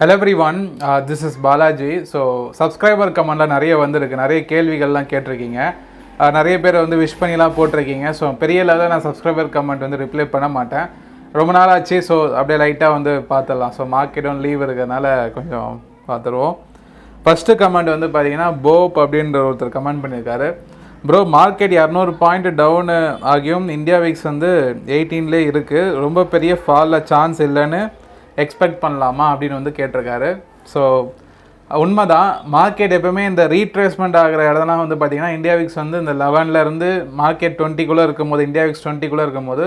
Hello everyone, this is Balaji. So subscriber கமெண்ட்ல நிறைய வந்திருக்கு, நிறைய கேள்விகள்லாம் கேட்டிருக்கீங்க, நிறைய பேர் வந்து விஷ் பண்ணிலாம் போட்டிருக்கீங்க. ஸோ பெரிய லெவலில் நான் சப்ஸ்கிரைபர் கமெண்ட் வந்து ரிப்ளை பண்ண மாட்டேன், ரொம்ப நாள் ஆச்சு. ஸோ அப்படியே லைட்டாக வந்து பார்த்துடலாம். ஸோ மார்க்கெட்டும் லீவ் இருக்கிறதுனால கொஞ்சம் பார்த்துருவோம். ஃபஸ்ட்டு கமெண்ட் வந்து பார்த்தீங்கன்னா போப் அப்படின்ற ஒருத்தர் கமெண்ட் பண்ணியிருக்காரு. ப்ரோ, மார்க்கெட் 200 பாயிண்ட் டவுனு ஆகியும் இந்தியா விக்ஸ் வந்து 18லே இருக்குது, ரொம்ப பெரிய ஃபாலில் சான்ஸ் இல்லைன்னு எக்ஸ்பெக்ட் பண்ணலாமா அப்படின்னு வந்து கேட்டிருக்காரு. ஸோ உண்மைதான், மார்க்கெட் எப்போவுமே இந்த ரீட்ரேஸ்மெண்ட் ஆகிற இடம்லாம் வந்து பார்த்திங்கன்னா இந்தியா விக்ஸ் வந்து இந்த 11லேருந்து மார்க்கெட் 20க்குள்ளே இருக்கும்போது, இந்தியா விக்ஸ் 20க்குள்ளே இருக்கும்போது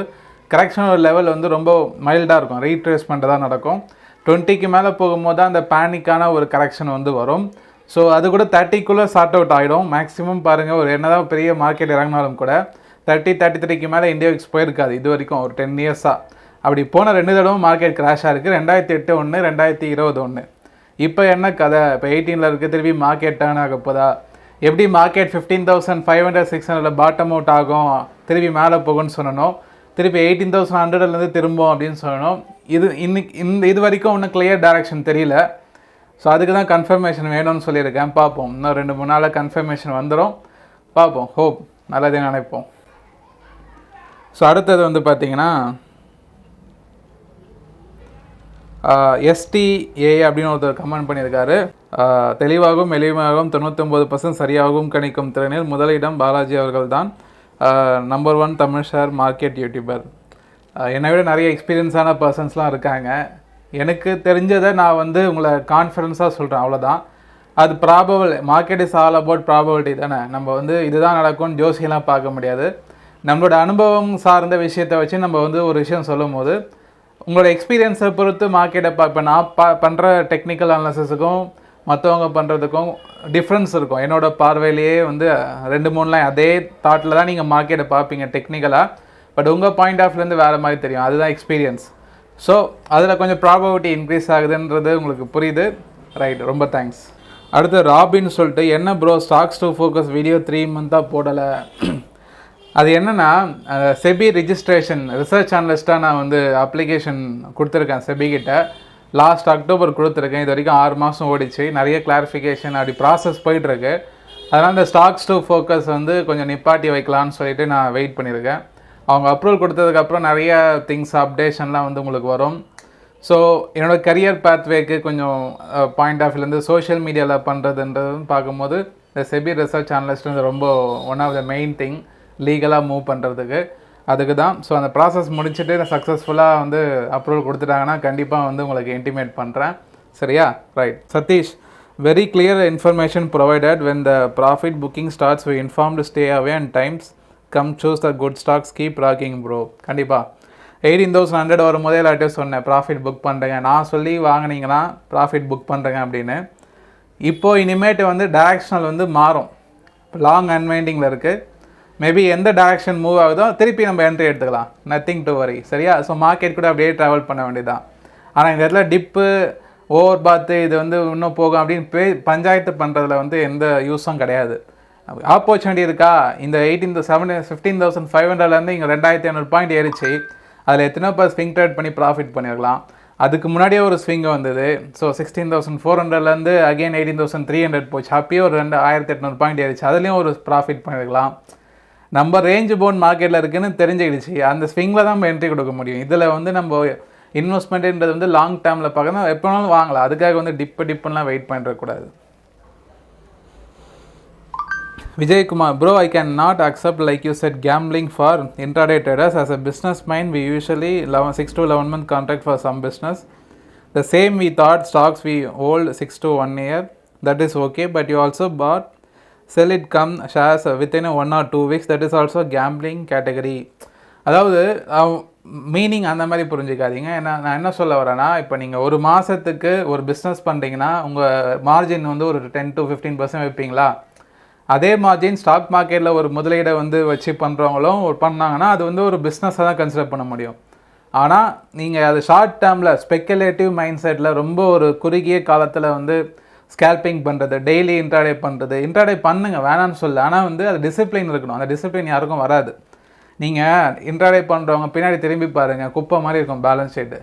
கரெக்ஷன் ஒரு லெவல் வந்து ரொம்ப மைல்டாக இருக்கும், ரீட்ரேஸ்மெண்ட்டு தான் நடக்கும். 20க்கு மேலே போகும்போது தான் அந்த பேனிக்கான ஒரு கரெக்ஷன் வந்து வரும். ஸோ அது கூட 30க்குள்ளே சார்ட் அவுட் ஆகிடும் மேக்ஸிமம். பாருங்கள், ஒரு என்னதான் பெரிய மார்க்கெட் இறங்கினாலும் கூட 33க்கு மேலே இந்தியா விக்ஸ் போயிருக்காது இது வரைக்கும் ஒரு 10 இயர்ஸாக. அப்படி போன 2 தடவை மார்க்கெட் கிராஷாக இருக்குது, 2008 ஒன்று, 2020 ஒன்று. இப்போ என்ன கதை? இப்போ 18ல் இருக்குது, திருப்பி மார்க்கெட் டேர்ன் ஆக போதா? எப்படி மார்க்கெட் 15,500 600 பாட்டம் அவுட் ஆகும், திருப்பி மேலே போகும்னு சொல்லணும், திருப்பி 18,100லேருந்து திரும்பும் அப்படின்னு சொல்லணும். இது வரைக்கும் ஒன்றும் கிளியர் டைரக்ஷன் தெரியல. ஸோ அதுக்கு தான் கன்ஃபர்மேஷன் வேணும்னு சொல்லியிருக்கேன். பார்ப்போம், இன்னும் 2-3 நாளில் கன்ஃபர்மேஷன் வந்துடும். பார்ப்போம், ஹோப் நல்லதே நினைப்போம். ஸோ அடுத்தது வந்து பார்த்திங்கன்னா STA அப்படின்னு ஒருத்தர் கமெண்ட் பண்ணியிருக்காரு. தெளிவாகவும் எளிமையாகவும் 99% சரியாகவும் கணிக்கும் திறனில் முதலிடம் பாலாஜி அவர்கள் தான், number 1 Tamil share market YouTuber. என்னை விட நிறைய எக்ஸ்பீரியன்ஸான பர்சன்ஸ்லாம் இருக்காங்க. எனக்கு தெரிஞ்சதை நான் வந்து உங்களை கான்ஃபிடன்ஸாக சொல்கிறேன், அவ்வளோதான். அது probable, market is all about probability தானே. நம்ம வந்து இதுதான் நடக்கும்னு ஜோசியெல்லாம் பார்க்க முடியாது. நம்மளோட அனுபவம் சார்ந்த விஷயத்தை வச்சு நம்ம வந்து ஒரு விஷயம் சொல்லும் போது உங்களோட எக்ஸ்பீரியன்ஸை பொறுத்து மார்க்கெட்டை இப்போ நான் பண்ணுற டெக்னிக்கல் அனாலிசிஸுக்கும் மற்றவங்க பண்ணுறதுக்கும் டிஃப்ரென்ஸ் இருக்கும். என்னோடய பார்வையிலேயே வந்து 2-3 லைன் அதே தாட்டில் தான் நீங்கள் மார்க்கெட்டை பார்ப்பீங்க டெக்னிக்கலாக, பட் உங்கள் பாயிண்ட் ஆஃப்லேருந்து வேறு மாதிரி தெரியும், அதுதான் எக்ஸ்பீரியன்ஸ். ஸோ அதில் கொஞ்சம் ப்ராபபிலிட்டி இன்க்ரீஸ் ஆகுதுன்றது உங்களுக்கு புரியுது, ரைட்? ரொம்ப தேங்க்ஸ். அடுத்து ராபின்னு சொல்லிட்டு, என்ன bro stocks to focus video 3 மந்த்தாக போடலை? அது என்னென்னா, செபி ரிஜிஸ்ட்ரேஷன் ரிசர்ச் அனலிஸ்ட்டாக நான் வந்து அப்ளிகேஷன் கொடுத்துருக்கேன் செபிகிட்ட. லாஸ்ட் அக்டோபர் கொடுத்துருக்கேன். இது வரைக்கும் 6 மாதம் ஓடிச்சு. நிறைய கிளாரிஃபிகேஷன் அப்படி ப்ராசஸ் போயிட்டுருக்கு. அதனால் இந்த ஸ்டாக்ஸ் டு ஃபோக்கஸ் வந்து கொஞ்சம் நிப்பாட்டி வைக்கலான்னு சொல்லிட்டு நான் வெயிட் பண்ணியிருக்கேன். அவங்க அப்ரூவல் கொடுத்ததுக்கப்புறம் நிறைய திங்ஸ் அப்டேஷன்லாம் வந்து உங்களுக்கு வரும். ஸோ என்னோடய கரியர் பேத்வேக்கு கொஞ்சம் பாயிண்ட் ஆஃப் வியூலேருந்து சோஷியல் மீடியாவில் பண்ணுறதுன்றதுன்னு பார்க்கும்போது இந்த செபி ரிசர்ச் அனலிஸ்ட் ரொம்ப one of the main thing லீகலாக மூவ் பண்ணுறதுக்கு, அதுக்கு தான். ஸோ அந்த ப்ராசஸ் முடிச்சுட்டு சக்ஸஸ்ஃபுல்லாக வந்து அப்ரூவல் கொடுத்துட்டாங்கன்னா கண்டிப்பாக வந்து உங்களுக்கு இன்டிமேட் பண்ணுறேன், சரியா? Right. Satish, very clear information provided when the profit booking starts we informed stay away and times come choose the good stocks keep rocking bro. கண்டிப்பாக 18,100 வரும்போதே எல்லாட்டையும் சொன்னேன் ப்ராஃபிட் புக் பண்ணுறேங்க, நான் சொல்லி வாங்கினீங்கன்னா ப்ராஃபிட் புக் பண்ணுறேங்க அப்படின்னு. இப்போது இனிமேட்டு வந்து டைரக்ஷனல் வந்து மாறும், லாங் அன்வைண்டிங்கில் இருக்குது. மேபி எந்த டைரக்ஷன் மூவ் ஆகுதோ திருப்பி நம்ம என்ட்ரி எடுத்துக்கலாம், நத்திங் டு வரி, சரியா? ஸோ மார்க்கெட் கூட அப்படியே ட்ராவல் பண்ண வேண்டியதான். ஆனால் இந்த இடத்துல டிப்பு ஓவர் பார்த்து இது வந்து இன்னும் போகும் அப்படின்னு பஞ்சாயத்து பண்ணுறதுல வந்து எந்த யூஸும் கிடையாது. ஆப்பர்ச்சுனிட்டி இருக்கா? இந்த 15,500லேருந்து இங்கே 2,500 பாயிண்ட் ஏறிச்சு, அதில் எத்தனை பேர் ஸ்விங் ட்ரேட் பண்ணி ப்ராஃபிட் பண்ணியிருக்கலாம். அதுக்கு முன்னாடியே ஒரு ஸ்விங் வந்தது. ஸோ 16,400லேருந்து அகெயின் 18,300 போச்சு, அப்பயே ஒரு 1,800 பாயிண்ட் ஏறிச்சு, அதுலேயும் ஒரு ப்ராஃபிட் பண்ணியிருக்கலாம். நம்ம ரேஞ்சு போன் மார்க்கெட்டில் இருக்குதுன்னு தெரிஞ்சுக்கிடுச்சு, அந்த ஸ்விங்கில் தான் நம்ம என்ட்ரி கொடுக்க முடியும். இதில் வந்து நம்ம இன்வெஸ்ட்மெண்ட்டுன்றது வந்து லாங் டேர்மில் பார்க்கணும், எப்போ வேணாலும் வாங்கலாம். அதுக்காக வந்து டிப்புலாம் வெயிட் பண்ணிடக்கூடாது. Vijayakumar, bro, I can not accept like you said gambling for intraday traders. As a business mind we usually 6 to 11 month contract for some business. The same we thought stocks we hold 6 to 1 year. That is okay, but you also bought sell it come shares within 1 or 2 weeks. That is also gambling category. அதாவது meaning அந்த மாதிரி புரிஞ்சுக்காதீங்க. நான் என்ன சொல்ல வரேன்னா, இப்போ நீங்கள் ஒரு மாதத்துக்கு ஒரு பிஸ்னஸ் பண்ணுறீங்கன்னா உங்கள் மார்ஜின் வந்து ஒரு 10 to 15% வைப்பீங்களா? அதே மார்ஜின் ஸ்டாக் மார்க்கெட்டில் ஒரு முதலீடை வந்து வச்சு பண்ணுறவங்களும் பண்ணாங்கன்னா அது வந்து ஒரு பிஸ்னஸாக தான் கன்சிடர் பண்ண முடியும். ஆனால் நீங்கள் அது ஷார்ட் டேர்மில் ஸ்பெக்குலேட்டிவ் மைண்ட் செட்டில் ரொம்ப ஒரு குறுகிய காலத்தில் வந்து ஸ்கேல்பிங் பண்ணுறது, டெய்லி இன்ட்ராடே பண்ணுங்கள், வேணான்னு சொல்ல. ஆனால் வந்து அது டிசிப்ளின் இருக்கணும், அந்த டிசிப்ளின் யாருக்கும் வராது. நீங்கள் இன்ட்ராடே பண்ணுறவங்க பின்னாடி திரும்பி பாருங்கள், குப்பை மாதிரி இருக்கும் பேலன்ஸ் ஷீட்டு.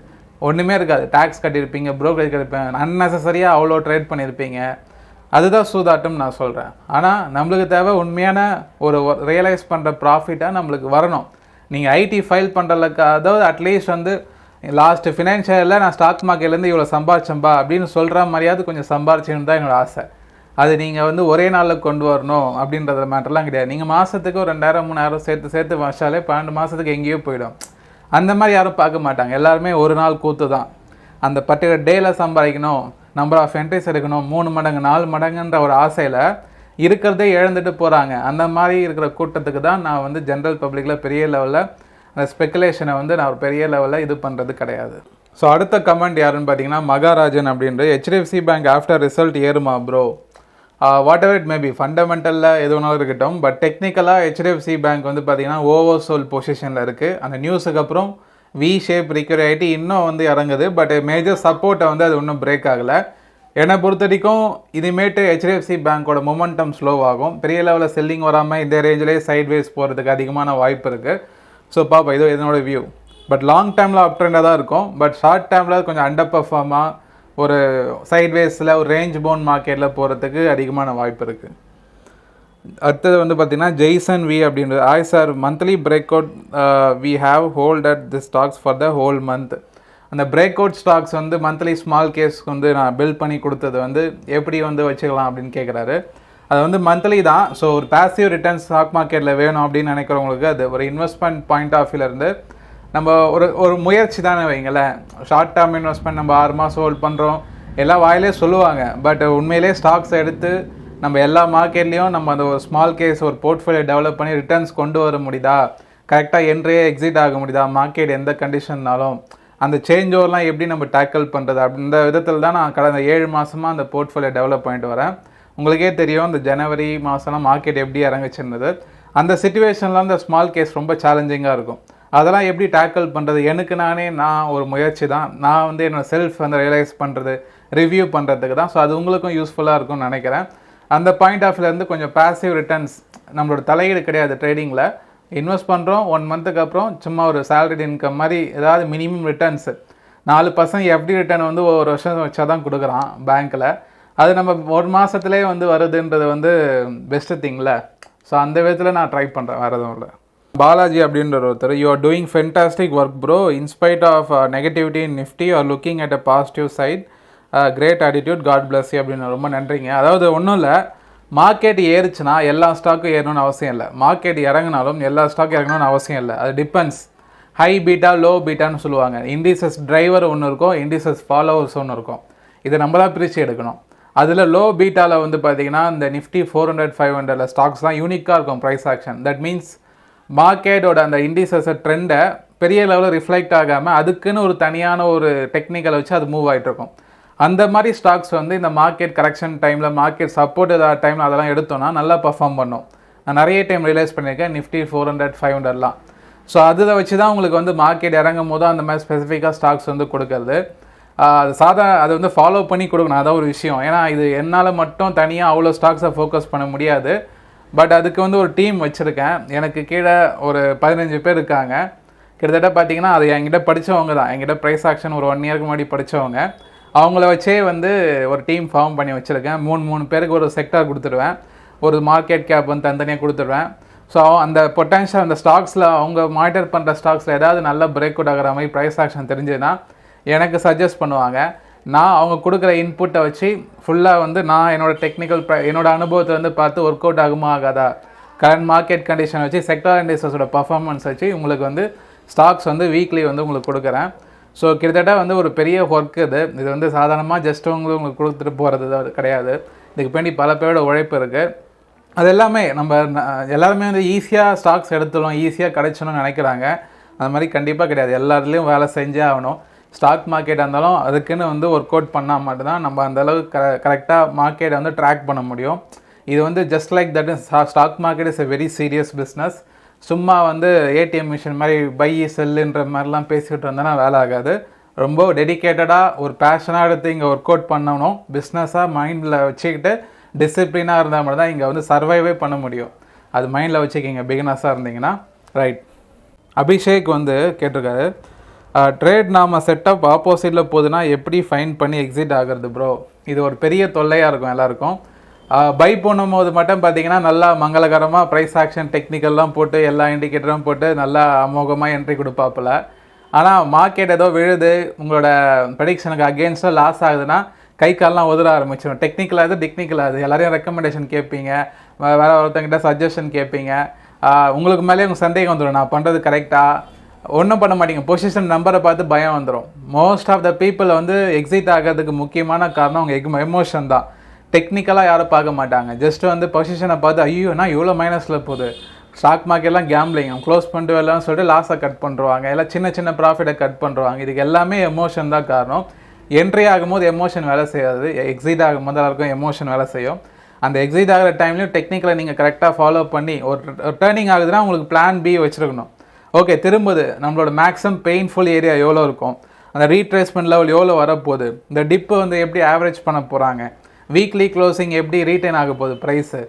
ஒன்றுமே இருக்காது. டேக்ஸ் கட்டியிருப்பீங்க, ப்ரோக்கரேஜ் கட்டியிருப்பீங்க, அன்னெசரியாக அவ்வளோ ட்ரேட் பண்ணியிருப்பீங்க. அதுதான் சூதாட்டம் நான் சொல்கிறேன். ஆனால் நம்மளுக்கு தேவை உண்மையான ஒரு ரியலைஸ் பண்ணுற ப்ராஃபிட்டாக நம்மளுக்கு வரணும். நீங்கள் ஐடி ஃபைல் பண்ணுறதுக்கு, அதாவது அட்லீஸ்ட் வந்து லாஸ்ட்டு ஃபினான்ஷியலில் நான் ஸ்டாக் மார்க்கெட்லேருந்து இவ்வளோ சம்பாரிச்சம்பா அப்படின்னு சொல்கிற மாதிரியாவது கொஞ்சம் சம்பாரிச்சுன்னு தான் என்னோடய ஆசை. அது நீங்கள் வந்து ஒரே நாளில் கொண்டு வரணும் அப்படின்றத மேட்டர்லாம் கிடையாது. நீங்கள் மாதத்துக்கு ஒரு 2000 3000 சேர்த்து வச்சாலே 12 மாதத்துக்கு எங்கேயோ போயிடும். அந்த மாதிரி யாரும் பார்க்க மாட்டாங்க. எல்லாருமே ஒரு நாள் கூத்து தான். அந்த பர்டிகுலர் டேயில் சம்பாதிக்கணும், நம்பர் ஆஃப் என்ட்ரிஸ் எடுக்கணும், 3 மடங்கு 4 மடங்குன்ற ஒரு ஆசையில் இருக்கிறதே இழந்துட்டு போகிறாங்க. அந்த மாதிரி இருக்கிற கூட்டத்துக்கு தான் நான் வந்து ஜென்ரல் பப்ளிக்கில் பெரிய லெவலில் அந்த ஸ்பெக்குலேஷனை வந்து நான் ஒரு பெரிய லெவலில் இது பண்ணுறது கிடையாது. ஸோ அடுத்த கமெண்ட் யாருன்னு பார்த்தீங்கன்னா மகாராஜன் அப்படின்ற ஹெச்டிஎஃப்சி பேங்க் ஆஃப்டர் ரிசல்ட் ஏறுமா bro? Whatever it maybe, ஃபண்டமெண்டலில் எது வேணாலும் இருக்கட்டும். பட் டெக்னிக்கலாக ஹெச்டிஎஃப்சி பேங்க் வந்து பார்த்தீங்கன்னா ஓவர்சோல் பொசிஷனில் இருக்குது. அந்த நியூஸுக்கு அப்புறம் வி ஷேப் ரிக்கவரி ஆகிட்டு இன்னும் வந்து இறங்குது. பட் மேஜர் சப்போர்ட்டை வந்து அது இன்னும் பிரேக் ஆகலை. என்னை பொறுத்த வரைக்கும் இனிமேட்டு ஹெச்டிஎஃப்சி பேங்க்கோட மொமெண்டம் ஸ்லோவாகும். பெரிய லெவலில் செல்லிங் வராமல் இந்த ரேஞ்சிலே சைட்வேஸ் போகிறதுக்கு அதிகமான வாய்ப்பு இருக்குது. ஸோ பாப்பா, இது என்னோட வியூ. பட் லாங் டேர்மில் அப் ட்ரெண்டாக தான் இருக்கும். பட் ஷார்ட் டேர்மில் கொஞ்சம் அண்டர் பர்ஃபார்மாக ஒரு சைட்வேஸில் ஒரு ரேஞ்ச் பவுன் மார்க்கெட்டில் போகிறதுக்கு அதிகமான வாய்ப்பு இருக்குது. அடுத்தது வந்து பார்த்திங்கன்னா ஜெய்சன் வி அப்படின்றது, hi sir, monthly break out we have hold at the stocks for the whole month. அந்த பிரேக் அவுட் ஸ்டாக்ஸ் வந்து மந்த்லி ஸ்மால் கேஸ்க்கு வந்து நான் பில்ட் பண்ணி கொடுத்தது வந்து எப்படி வந்து வச்சுக்கலாம் அப்படின்னு கேட்குறாரு. அது வந்து மந்த்லி தான். ஸோ ஒரு பேசிவ் ரிட்டர்ன் ஸ்டாக் மார்க்கெட்டில் வேணும் அப்படின்னு நினைக்கிறவங்களுக்கு அது ஒரு இன்வெஸ்ட்மெண்ட் பாயிண்ட் ஆஃப் வியூலேருந்து நம்ம ஒரு முயற்சி தானே வைங்களேன். ஷார்ட் டேர்ம் இன்வெஸ்ட்மெண்ட் நம்ம 6 மாதம் ஹோல்ட் பண்ணுறோம் எல்லாம் வாயிலே சொல்லுவாங்க. பட் உண்மையிலே ஸ்டாக்ஸ் எடுத்து நம்ம எல்லா மார்க்கெட்லேயும் நம்ம அந்த ஒரு ஸ்மால் கேஸ் ஒரு போர்ட்ஃபோலியோ டெவலப் பண்ணி ரிட்டர்ன்ஸ் கொண்டு வர முடியுதா, கரெக்டாக என்ட்ரியே எக்ஸிட் ஆக முடியுதா, மார்க்கெட் எந்த கண்டிஷன்னாலும் அந்த சேஞ்ச் ஓவர்லாம் எப்படி நம்ம டேக்கிள் பண்ணுறது அப்படின்ற விதத்தில் தான் நான் கடந்த 7 மாதமாக அந்த போர்ட்ஃபோலியோ டெவலப் பண்ணிட்டு வரேன். உங்களுக்கே தெரியும் இந்த ஜனவரி மாதம்லாம் மார்க்கெட் எப்படி இறங்குச்சுன்றது. அந்த சிச்சுவேஷனில் அந்த ஸ்மால் கேஸ் ரொம்ப சேலஞ்சிங்காக இருக்கும். அதெல்லாம் எப்படி டேக்கிள் பண்ணுறது, எனக்கு நான் ஒரு முயற்சி தான். நான் வந்து என்னோடய செல்ஃப் வந்து ரியலைஸ் பண்ணுறது, ரிவ்யூ பண்ணுறதுக்கு தான். ஸோ அது உங்களுக்கும் யூஸ்ஃபுல்லாக இருக்கும்னு நினைக்கிறேன். அந்த பாயிண்ட் ஆஃப் வியூலேருந்து கொஞ்சம் பேசிவ் ரிட்டர்ன்ஸ், நம்மளோட தலையீடு கிடையாது ட்ரேடிங்கில். இன்வெஸ்ட் பண்ணுறோம் 1 மந்த்துக்கு அப்புறம் சும்மா ஒரு சேலரிட் இன்கம் மாதிரி ஏதாவது மினிமம் ரிட்டர்ன்ஸு 4% எஃப்டி ரிட்டர்ன் வந்து ஒரு வருஷம் வச்சா தான் கொடுக்குறான் பேங்க்கில். அது நம்ம 1 மாதத்துலேயே வந்து வருதுன்றது வந்து பெஸ்ட்டு திங்கில். ஸோ அந்த விதத்தில் நான் ட்ரை பண்ணுறேன், வேறு எதுவும் இல்லை. பாலாஜி அப்படின்ற ஒருத்தர், you are doing fantastic work bro, in spite of negativity in Nifty are looking at a positive side, great attitude, God bless you அப்படின்னு. ரொம்ப நன்றிங்க. அதாவது ஒன்றும் இல்லை, மார்க்கெட் ஏறுச்சுன்னா எல்லா ஸ்டாக்கும் ஏறணும்னு அவசியம் இல்லை. மார்க்கெட் இறங்கினாலும் எல்லா ஸ்டாக்கும் இறங்கணும்னு அவசியம் இல்லை. அது டிபெண்ட்ஸ். ஹை பீட்டா லோ பீட்டான்னு சொல்லுவாங்க. இண்டிசஸ் டிரைவர் ஒன்று இருக்கும், இண்டிசஸ் ஃபாலோவர்ஸ் ஒன்று இருக்கும். இதை நம்ம தான் பிரித்து எடுக்கணும். அதில் லோ பீட்டாவில் வந்து பார்த்திங்கன்னா இந்த நிஃப்டி 400 500 ஸ்டாக்ஸ்லாம் யூனிக்காக இருக்கும் ப்ரைஸ் ஆக்ஷன். தட் மீன்ஸ் மார்க்கெட்டோட அந்த இண்டிசஸை ட்ரெண்டை பெரிய லெவலில் ரிஃப்ளெக்ட் ஆகாமல் அதுக்குன்னு ஒரு தனியான ஒரு டெக்னிக்கலை வச்சு அது மூவ் ஆகிட்ருக்கும். அந்த மாதிரி ஸ்டாக்ஸ் வந்து இந்த மார்க்கெட் கரெக்ஷன் டைமில், மார்க்கெட் சப்போர்ட் ஏதாவது டைமில் அதெல்லாம் எடுத்தோன்னா நல்லா பர்ஃபார்ம் பண்ணும். நான் நிறைய டைம் ரியலைஸ் பண்ணியிருக்கேன் நிஃப்டி 400 500லாம். ஸோ அதில் வச்சு தான் உங்களுக்கு வந்து மார்க்கெட் இறங்கும் போது அந்த மாதிரி ஸ்பெசிஃபிக்காக ஸ்டாக்ஸ் வந்து கொடுக்கறது. அது வந்து ஃபாலோ பண்ணி கொடுக்கணும். அதான் ஒரு விஷயம். ஏன்னா இது என்னால் மட்டும் தனியாக அவ்வளோ ஸ்டாக்ஸை ஃபோக்கஸ் பண்ண முடியாது. பட் அதுக்கு வந்து ஒரு டீம் வச்சுருக்கேன். எனக்கு கீழே ஒரு 15 பேர் இருக்காங்க. கிட்டத்தட்ட பார்த்திங்கன்னா அது என்கிட்ட படித்தவங்க தான். என்கிட்ட ப்ரைஸ் ஆக்ஷன் ஒரு 1 இயருக்கு முன்னாடி படித்தவங்க. அவங்கள வச்சே வந்து ஒரு டீம் ஃபார்ம் பண்ணி வச்சுருக்கேன். 3 பேருக்கு ஒரு செக்டார் கொடுத்துருவேன். ஒரு மார்க்கெட் கேப் வந்து தனித்தனியாக கொடுத்துருவேன். ஸோ அந்த பொட்டன்ஷியல் அந்த ஸ்டாக்ஸில் அவங்க மானிட்டர் பண்ணுற ஸ்டாக்ஸில் ஏதாவது நல்ல பிரேக் அவுட் ஆகிற மாதிரி ப்ரைஸ் ஆக்ஷன் தெரிஞ்சுன்னா எனக்கு சஜஸ்ட் பண்ணுவாங்க. நான் அவங்க கொடுக்குற இன்புட்டை வச்சு ஃபுல்லாக வந்து நான் என்னோடய டெக்னிக்கல் என்னோடய அனுபவத்தை வந்து பார்த்து ஒர்க் அவுட் ஆகுமா ஆகாதா, கரண்ட் மார்க்கெட் கண்டிஷன் வச்சு செக்டார் இண்டஸ்ட்ரீஸோட பர்ஃபார்மன்ஸ் வச்சு உங்களுக்கு வந்து ஸ்டாக்ஸ் வந்து வீக்லி வந்து உங்களுக்கு கொடுக்குறேன். ஸோ கிட்டத்தட்ட வந்து ஒரு பெரிய ஒர்க் இது வந்து சாதாரணமாக ஜஸ்ட் உங்களுக்கு கொடுத்துட்டு போகிறது கிடையாது. இதுக்கு பின்னாடி பல பேரோட உழைப்பு இருக்குது. அது எல்லாமே நம்ம எல்லாருமே வந்து ஈஸியாக ஸ்டாக்ஸ் எடுத்துடும், ஈஸியாக கிடைச்சணும்னு நினைக்கிறாங்க. அது மாதிரி கண்டிப்பாக கிடையாது. எல்லாத்துலேயும் வேலை செஞ்சே ஆகணும். ஸ்டாக் மார்க்கெட்டாக இருந்தாலும் அதுக்குன்னு வந்து ஒர்க் அவுட் பண்ணால் மட்டும்தான் நம்ம அந்தளவுக்கு கரெக்டாக மார்க்கெட்டை வந்து ட்ராக் பண்ண முடியும். இது வந்து just like that stock market is a very serious business. சும்மா வந்து ஏடிஎம் மிஷின் மாதிரி பை செல்லுன்ற மாதிரிலாம் பேசிக்கிட்டு வந்தோன்னா வேலை ஆகாது. ரொம்ப டெடிக்கேட்டடாக ஒரு பேஷனாக எடுத்து இங்கே ஒர்க் அவுட் பண்ணணும். பிஸ்னஸாக மைண்டில் வச்சுக்கிட்டு டிசிப்ளினாக இருந்தால் மட்டும் தான் இங்கே வந்து சர்வைவே பண்ண முடியும். அது மைண்டில் வச்சுக்கிங்க பிகினர்ஸாக இருந்தீங்கன்னா. ரைட். அபிஷேக் வந்து கேட்டிருக்காரு, ட்ரேட் நாம் செட்டப் ஆப்போசிட்டில் போகுதுன்னா எப்படி ஃபைன் பண்ணி எக்ஸிட் ஆகிறது ப்ரோ? இது ஒரு பெரிய தொல்லையாக இருக்கும் எல்லாருக்கும். பை பண்ணும்போது மட்டும் பார்த்தீங்கன்னா நல்லா மங்களகரமாக ப்ரைஸ் ஆக்ஷன் டெக்னிக்கல்லாம் போட்டு எல்லா இண்டிகேட்டரும் போட்டு நல்லா அமோகமாக என்ட்ரி கொடுப்பாப்புல. ஆனால் மார்க்கெட் ஏதோ விழுது, உங்களோட ப்ரெடிக்ஷனுக்கு அகேன்ஸ்டாக லாஸ் ஆகுதுன்னா கை கால்லாம் உதற ஆரம்பிச்சிடும். டெக்னிக்கலாக டெக்னிக்கலாக எல்லாரையும் ரெக்கமெண்டேஷன் கேட்பீங்க, வேறு ஒருத்தங்கிட்ட சஜஷன் கேட்பீங்க. உங்களுக்கு மேலே உங்கள் சந்தேகம் வந்துடும், நான் பண்ணுறது கரெக்டாக. ஒன்றும் பண்ண மாட்டீங்க, பொசிஷன் நம்பரை பார்த்து பயம் வந்துடும். மோஸ்ட் ஆஃப் த பீப்புள் வந்து எக்ஸிட் ஆகிறதுக்கு முக்கியமான காரணம் அவங்க எமோஷன் தான். டெக்னிக்கலாக யாரும் பார்க்க மாட்டாங்க. ஜஸ்ட் வந்து பொசிஷனை பார்த்து ஐயோனா இவ்வளோ மைனஸில் போகுது, ஸ்டாக் மார்க்கெட்லாம் கேம்லிங், க்ளோஸ் பண்ணிட்டு வரலாம்னு சொல்லிட்டு லாஸை கட் பண்ணுறாங்க, எல்லாம் சின்ன சின்ன ப்ராஃபிட்டை கட் பண்ணுறாங்க. இதுக்கு எல்லாமே எமோஷன் தான் காரணம். என்ட்ரி ஆகும்போது எமோஷன் வேலை செய்யாது, எக்ஸிட் ஆகும்போது எல்லாருக்கும் எமோஷன் வேலை செய்யும். அந்த எக்ஸிட் ஆகிற டைம்லையும் டெக்னிக்கலை நீங்கள் கரெக்டாக ஃபாலோ பண்ணி ஒரு டேர்னிங் ஆகுதுன்னா உங்களுக்கு பிளான் பி வச்சுருக்கணும். ஓகே, திரும்புது நம்மளோட மேக்ஸிமம் பெயின்ஃபுல் ஏரியா எவ்வளோ இருக்கும், அந்த ரீட்ரேஸ்மெண்ட் லெவல் எவ்வளோ வரப்போகுது, இந்த டிப்பு வந்து எப்படி ஆவரேஜ் பண்ண போகிறாங்க, வீக்லி க்ளோசிங் எப்படி ரீட்டைன் ஆக போகுது ப்ரைஸு,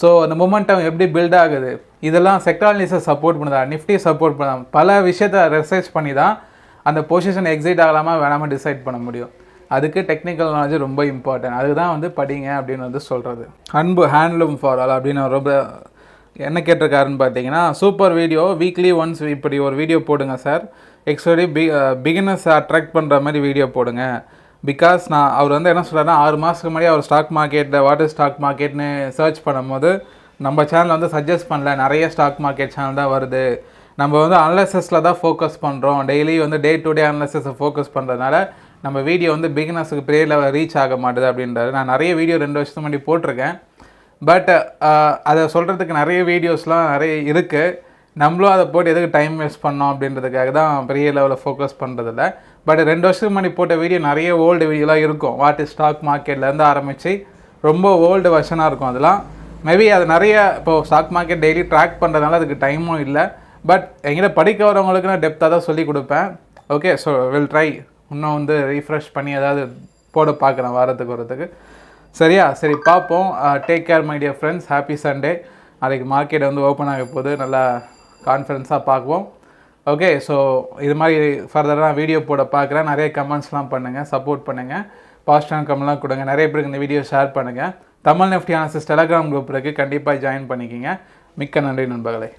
ஸோ அந்த மொமெண்டம் எப்படி பில்ட் ஆகுது, இதெல்லாம் செக்டார் அனாலிசிஸ் சப்போர்ட் பண்ணுதா, நிஃப்டி சப்போர்ட் பண்ணா, பல விஷயத்தை ரிசர்ச் பண்ணி தான் அந்த பொசிஷன் எக்ஸிட் ஆகலாமா வேணாமல் டிசைட் பண்ண முடியும். அதுக்கு டெக்னிக்கல் நாலேஜ் ரொம்ப இம்பார்ட்டன்ட். அதுக்கு தான் வந்து படிங்க அப்படின்னு வந்து சொல்கிறது. அன்பு ஹேண்ட்லூம் ஃபார் ஆல் அப்படின்னு ரொம்ப என்ன கேட்டிருக்காருன்னு பார்த்தீங்கன்னா, சூப்பர் வீடியோ, வீக்லி ஒன்ஸ் இப்படி ஒரு வீடியோ போடுங்க சார், எக்ஸ்ட்ரா பிகினர்ஸ் அட்ராக்ட் பண்ணுற மாதிரி வீடியோ போடுங்க. பிகாஸ் அவர் வந்து என்ன சொல்கிறாருன்னா, 6 மாதத்துக்கு முன்னாடி அவர் ஸ்டாக் மார்க்கெட்டில் வாட் இஸ் ஸ்டாக் மார்க்கெட்னு சர்ச் பண்ணும்போது நம்ம சேனல் வந்து சஜஸ்ட் பண்ணல, நிறைய ஸ்டாக் மார்க்கெட் சேனல் தான் வருது, நம்ம வந்து அனலைசிஸில் தான் ஃபோக்கஸ் பண்ணுறோம், டெய்லி வந்து டே டு டே அனலைசிஸை ஃபோக்கஸ் பண்ணுறதுனால நம்ம வீடியோ வந்து பிகினர்ஸுக்கு பெரிய லெவல் ரீச் ஆக மாட்டுது அப்படின்றாரு. நான் நிறைய வீடியோ 2 வருஷத்துக்கு முன்னாடி போட்டிருக்கேன். பட் அதை சொல்கிறதுக்கு நிறைய வீடியோஸ்லாம் நிறைய இருக்குது. நம்மளும் அதை போட்டு எதுக்கு டைம் வேஸ்ட் பண்ணோம் அப்படின்றதுக்காக தான் பெரிய லெவலில் ஃபோக்கஸ் பண்ணுறதில்ல. பட் 2 வருஷத்துக்கு முன்னாடி போட்ட வீடியோ நிறைய ஓல்டு வீடியோலாம் இருக்கும். வாட் இஸ் ஸ்டாக் மார்க்கெட்லேருந்து ஆரம்பித்து ரொம்ப ஓல்டு வெர்ஷனாக இருக்கும். அதெல்லாம் மேபி அது நிறைய இப்போது ஸ்டாக் மார்க்கெட் டெய்லி ட்ராக் பண்ணுறதுனால அதுக்கு டைமும் இல்லை. பட் எங்கிட்ட படிக்க வரவங்களுக்கு நான் டெப்த்தாக தான் சொல்லி கொடுப்பேன். ஓகே, ஸோ வில் ட்ரை இன்னும் வந்து ரீஃப்ரெஷ் பண்ணி ஏதாவது போட பார்க்குறேன் வரத்துக்கு. சரியா? சரி, பார்ப்போம். Take care my dear friends. Happy Sunday. நாளைக்கு மார்க்கெட் வந்து ஓப்பன் ஆக போது, நல்லா கான்ஃபிடென்ஸாக பார்க்குவோம். ஓகே, ஸோ இது மாதிரி ஃபர்தராக வீடியோ போட பார்க்குறேன். நிறைய கமெண்ட்ஸ்லாம் பண்ணுங்கள், சப்போர்ட் பண்ணுங்கள், பாசிட்டிவ் கமெண்ட்லாம் கொடுங்க. நிறைய பேருக்கு இந்த வீடியோ ஷேர் பண்ணுங்கள். Tamil Nifty analysis Telegram group இருக்குது, கண்டிப்பாக ஜாயின் பண்ணிக்கிங்க. மிக்க நன்றி நண்பர்களே.